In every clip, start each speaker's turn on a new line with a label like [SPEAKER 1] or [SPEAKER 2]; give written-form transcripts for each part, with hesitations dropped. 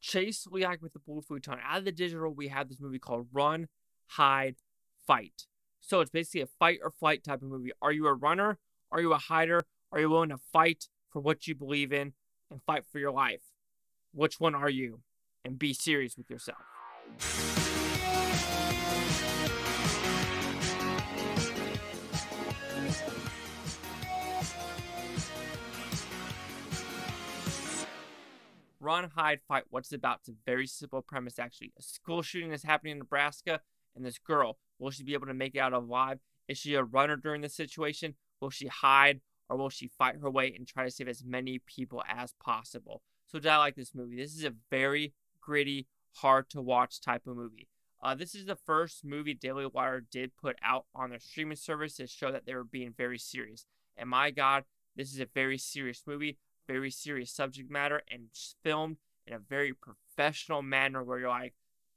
[SPEAKER 1] Chase Leak with the Blue Futon. Out of the digital, we have this movie called Run, Hide, Fight. So it's basically a fight or flight type of movie. Are you a runner? Are you a hider? Are you willing to fight for what you believe in and fight for your life? Which one are you? And be serious with yourself. Run, hide, fight. What's it about? It's a very simple premise, actually. A school shooting is happening in Nebraska, and this girl, will she be able to make it out alive? Is she a runner during this situation? Will she hide, or will she fight her way and try to save as many people as possible? So did I like this movie? This is a very gritty, hard-to-watch type of movie. This is the first movie Daily Wire did put out on their streaming service to show that they were being very serious. And my God, this is a very serious movie, very serious subject matter, and filmed in a very professional manner where you're like,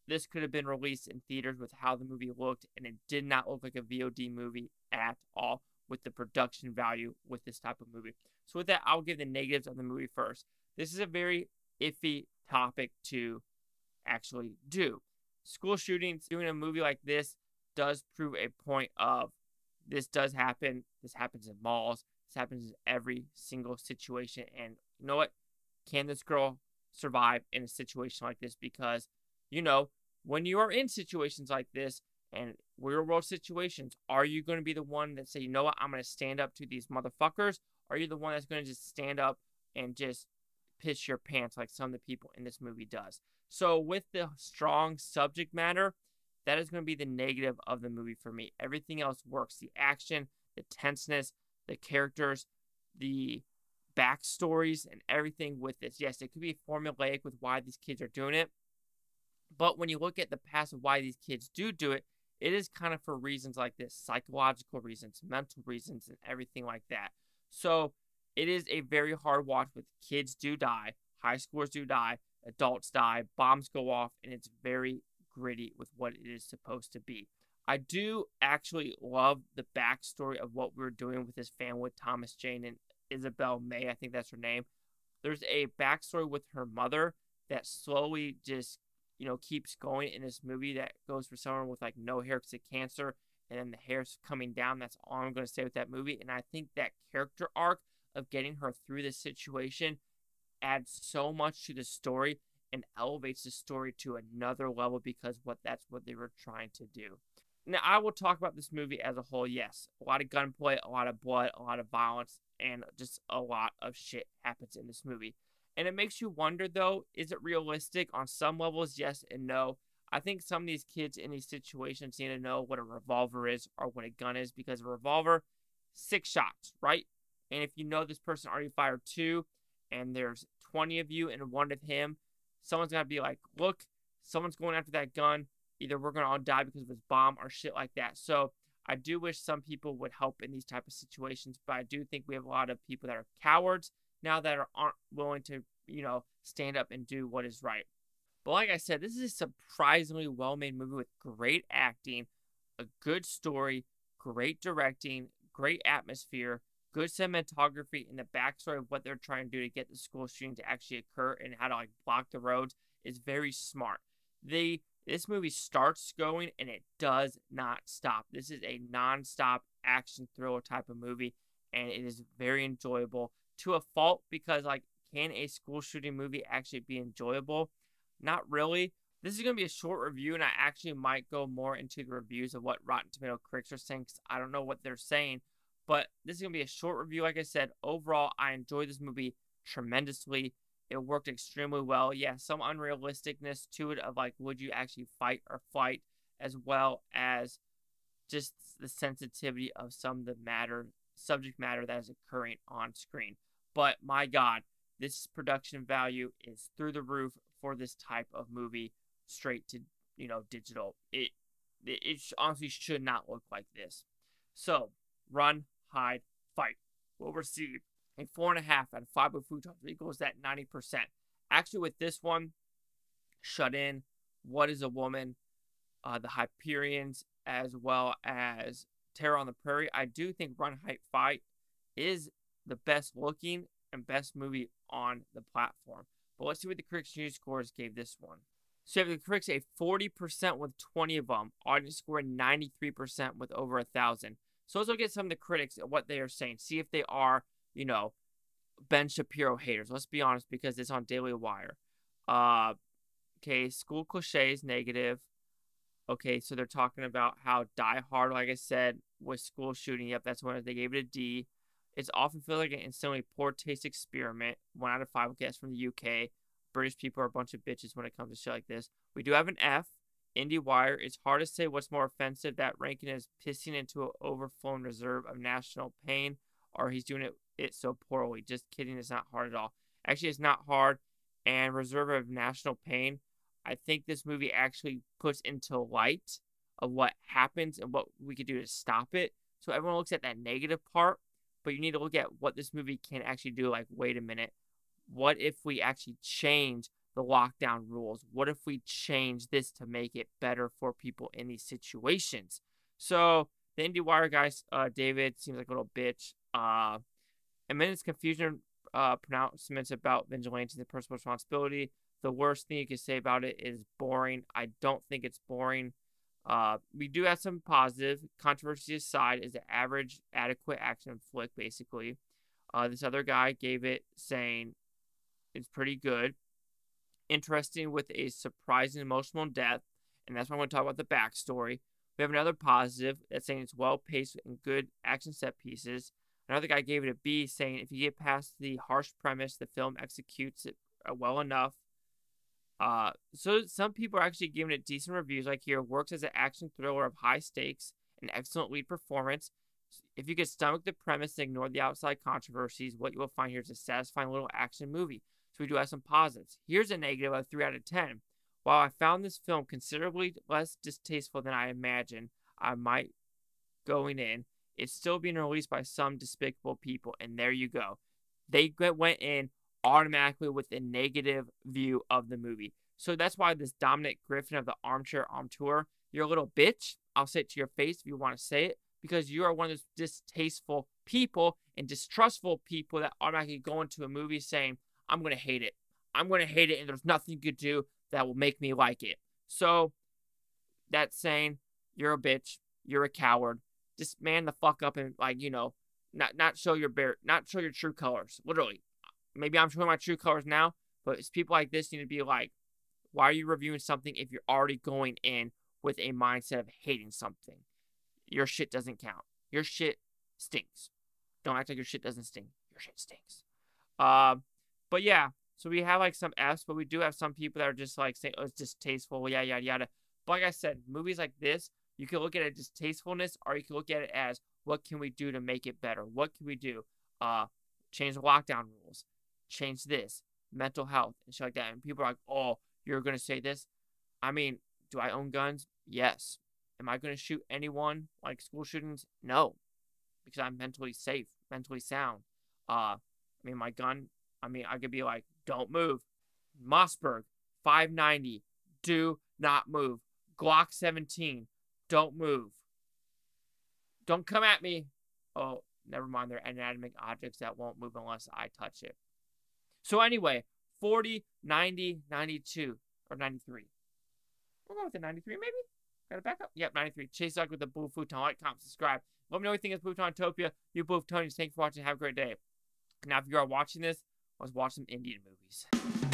[SPEAKER 1] this could have been released in theaters with how the movie looked, and it did not look like a VOD movie at all with the production value with this type of movie. So with that, I'll give the negatives of the movie first. This is a very iffy topic to actually do. School shootings, doing a movie like this does prove a point of this does happen. This happens in malls. This happens in every single situation. And you know what? Can this girl survive in a situation like this? Because, you know, when you are in situations like this and real world situations, are you going to be the one that say, you know what, I'm going to stand up to these motherfuckers? Or are you the one that's going to just stand up and just piss your pants like some of the people in this movie does? So with the strong subject matter, that is going to be the negative of the movie for me. Everything else works. The action, the tenseness, the characters, the backstories, and everything with this. Yes, it could be formulaic with why these kids are doing it. But when you look at the past of why these kids do it, it is kind of for reasons like this. Psychological reasons, mental reasons, and everything like that. So it is a very hard watch with kids do die, high schoolers do die, adults die, bombs go off, and it's very gritty with what it is supposed to be. I do actually love the backstory of what we were doing with this family with Thomas Jane and Isabel May, I think that's her name. There's a backstory with her mother that slowly just, you know, keeps going in this movie that goes for someone with like no hair because of cancer, and then the hair's coming down. That's all I'm going to say with that movie. And I think that character arc of getting her through this situation adds so much to the story and elevates the story to another level because that's what they were trying to do. Now, I will talk about this movie as a whole. Yes, a lot of gunplay, a lot of blood, a lot of violence, and just a lot of shit happens in this movie. And it makes you wonder, though, is it realistic? On some levels, yes and no. I think some of these kids in these situations need to know what a revolver is or what a gun is, because a revolver, 6 shots, right? And if you know this person already fired 2, and there's 20 of you and 1 of him, someone's got to be like, look, someone's going after that gun. Either we're going to all die because of this bomb or shit like that. So I do wish some people would help in these type of situations, but I do think we have a lot of people that are cowards now that aren't willing to, you know, stand up and do what is right. But like I said, this is a surprisingly well-made movie with great acting, a good story, great directing, great atmosphere, good cinematography, and the backstory of what they're trying to do to get the school shooting to actually occur and how to like block the roads is very smart. This movie starts going and it does not stop. This is a non-stop action thriller type of movie, and it is very enjoyable to a fault because, like, can a school shooting movie actually be enjoyable? Not really. This is going to be a short review, and I actually might go more into the reviews of what Rotten Tomato critics are saying because I don't know what they're saying. But this is going to be a short review. Like I said, overall, I enjoyed this movie tremendously. It worked extremely well. Yeah, some unrealisticness to it of like, would you actually fight or flight, as well as just the sensitivity of some of the subject matter that is occurring on screen. But my God, this production value is through the roof for this type of movie, straight to, you know, digital. It honestly should not look like this. So, Run, Hide, Fight will receive a 4.5 out of 5 with Futon equals that 90%. Actually, with this one, Shut In, What is a Woman, the Hyperions, as well as Terror on the Prairie, I do think Run, Hide, Fight is the best looking and best movie on the platform. But let's see what the critics' news scores gave this one. So you have the critics a 40% with 20 of them. Audience score 93% with over 1,000. So let's look at some of the critics and what they are saying. See if they are, you know, Ben Shapiro haters. Let's be honest, because it's on Daily Wire. Okay, school cliches, negative. Okay, so they're talking about how Die Hard, like I said, was school shooting. Yep, that's one. They gave it a D. It's often feel like an insanely poor taste experiment. 1 out of 5. Okay, that's from the UK. British people are a bunch of bitches when it comes to shit like this. We do have an F. IndieWire. It's hard to say what's more offensive, that Rankin is pissing into an overflowing reserve of national pain, or he's doing it so poorly. Just kidding. It's not hard at all. Actually, it's not hard. And reserve of national pain, I think this movie actually puts into light of what happens and what we could do to stop it. So everyone looks at that negative part, but you need to look at what this movie can actually do. Like, wait a minute. What if we actually change the lockdown rules? What if we change this to make it better for people in these situations? So the IndieWire guys, David seems like a little bitch. And then it's confusion pronouncements about vigilantes and personal responsibility. The worst thing you can say about it is boring. I don't think it's boring. We do have some positive. Controversy aside, is an average, adequate action flick, basically. This other guy gave it saying it's pretty good. Interesting with a surprising emotional depth, and that's why I want to talk about the backstory. We have another positive that's saying it's well-paced and good action set pieces. Another guy gave it a B, saying if you get past the harsh premise, the film executes it well enough. So some people are actually giving it decent reviews. Like here, works as an action thriller of high stakes, an excellent lead performance. If you could stomach the premise and ignore the outside controversies, what you will find here is a satisfying little action movie. So we do have some positives. Here's a negative of 3 out of 10. While I found this film considerably less distasteful than I imagined I might going in, it's still being released by some despicable people. And there you go. They went in automatically with a negative view of the movie. So that's why this Dominic Griffin of the Armchair Armtour, you're a little bitch. I'll say it to your face if you want to say it, because you are one of those distasteful people and distrustful people that automatically go into a movie saying, I'm going to hate it. I'm going to hate it, and there's nothing you could do that will make me like it. So that's saying you're a bitch. You're a coward. Just man the fuck up and, like, you know, not show your true colors. Literally. Maybe I'm showing my true colors now, but it's people like this need to be like, why are you reviewing something if you're already going in with a mindset of hating something? Your shit doesn't count. Your shit stinks. Don't act like your shit doesn't stink. Your shit stinks. But yeah, so we have like some F's, but we do have some people that are just like saying, oh, it's distasteful, yada, yada, yada. But like I said, movies like this, you can look at it as distastefulness, or you can look at it as, what can we do to make it better? What can we do? Change the lockdown rules. Change this. Mental health and shit like that. And people are like, oh, you're going to say this? I mean, do I own guns? Yes. Am I going to shoot anyone like school shootings? No. Because I'm mentally safe, mentally sound. I mean, my gun, I could be like, don't move. Mossberg, 590, do not move. Glock 17, don't move. Don't come at me. Oh, never mind. They're inanimate objects that won't move unless I touch it. So anyway, 40, 90, 92, or 93. We'll go with the 93 maybe? Got it back up? Yep, 93. Chase Duck with the Blue Futon. Like, comment, subscribe. Let me know what you think of Futontopia. You Blue Futonians, thanks for watching. Have a great day. Now, if you are watching this, let's watch some Indian movies.